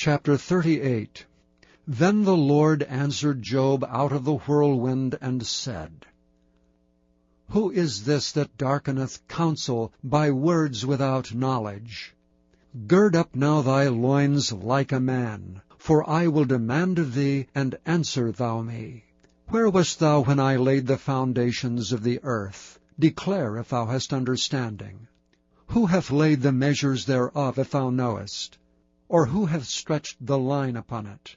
Chapter 38. Then the Lord answered Job out of the whirlwind, and said, Who is this that darkeneth counsel by words without knowledge? Gird up now thy loins like a man, for I will demand of thee, and answer thou me. Where wast thou when I laid the foundations of the earth? Declare if thou hast understanding. Who hath laid the measures thereof, if thou knowest? Or who hath stretched the line upon it?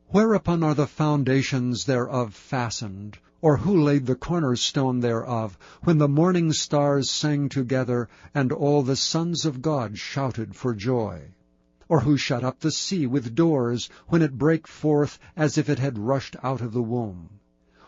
Whereupon are the foundations thereof fastened? Or who laid the cornerstone thereof, when the morning stars sang together, and all the sons of God shouted for joy? Or who shut up the sea with doors, when it brake forth as if it had rushed out of the womb?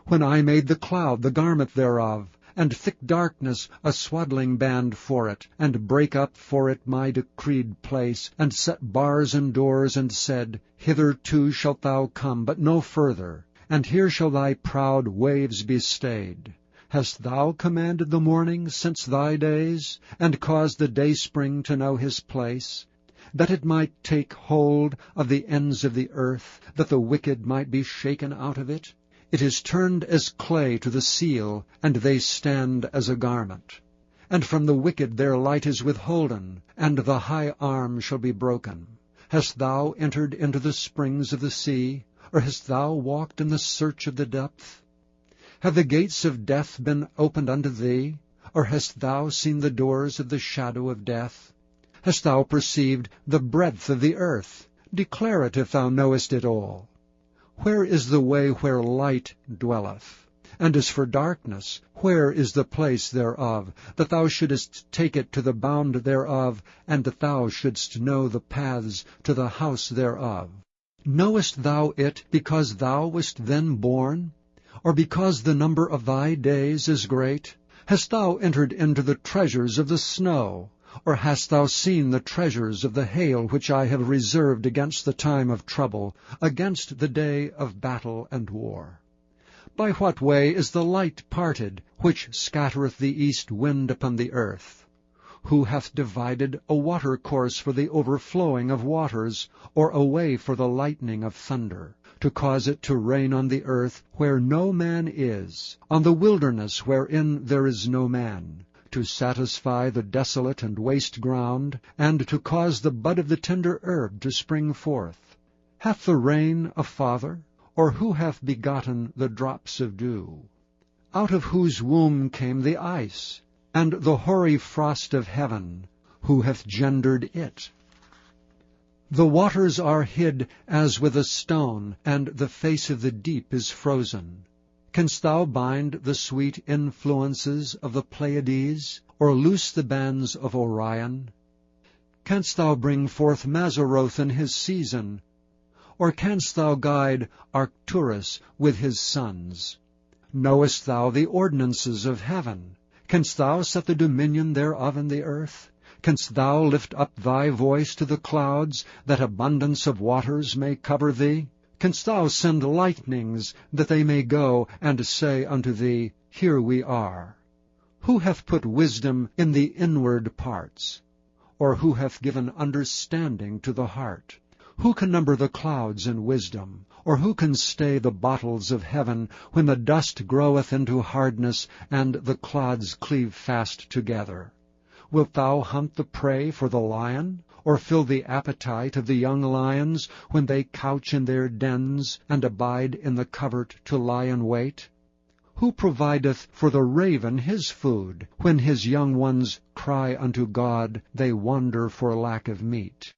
When I made the cloud the garment thereof, and thick darkness a swaddlingband for it, and brake up for it my decreed place, and set bars and doors, and said, Hitherto shalt thou come, but no further, and here shall thy proud waves be stayed. Hast thou commanded the morning since thy days, and caused the dayspring to know his place, that it might take hold of the ends of the earth, that the wicked might be shaken out of it? It is turned as clay to the seal, and they stand as a garment. And from the wicked their light is withholden, and the high arm shall be broken. Hast thou entered into the springs of the sea, or hast thou walked in the search of the depth? Have the gates of death been opened unto thee, or hast thou seen the doors of the shadow of death? Hast thou perceived the breadth of the earth? Declare it if thou knowest it all. Where is the way where light dwelleth? And as for darkness, where is the place thereof, that thou shouldest take it to the bound thereof, and that thou shouldst know the paths to the house thereof? Knowest thou it because thou wast then born, or because the number of thy days is great? Hast thou entered into the treasures of the snow? Or hast thou seen the treasures of the hail, which I have reserved against the time of trouble, against the day of battle and war? By what way is the light parted, which scattereth the east wind upon the earth? Who hath divided a watercourse for the overflowing of waters, or a way for the lightning of thunder, to cause it to rain on the earth where no man is, on the wilderness wherein there is no man, to satisfy the desolate and waste ground, and to cause the bud of the tender herb to spring forth? Hath the rain a father? Or who hath begotten the drops of dew? Out of whose womb came the ice, and the hoary frost of heaven? Who hath gendered it? The waters are hid as with a stone, and the face of the deep is frozen. Canst thou bind the sweet influences of the Pleiades, or loose the bands of Orion? Canst thou bring forth Mazzaroth in his season? Or canst thou guide Arcturus with his sons? Knowest thou the ordinances of heaven? Canst thou set the dominion thereof in the earth? Canst thou lift up thy voice to the clouds, that abundance of waters may cover thee? Canst thou send lightnings, that they may go and say unto thee, Here we are? Who hath put wisdom in the inward parts? Or who hath given understanding to the heart? Who can number the clouds in wisdom? Or who can stay the bottles of heaven, when the dust groweth into hardness, and the clods cleave fast together? Wilt thou hunt the prey for the lion? Or fill the appetite of the young lions, when they couch in their dens, and abide in the covert to lie in wait? Who provideth for the raven his food? When his young ones cry unto God, they wander for lack of meat.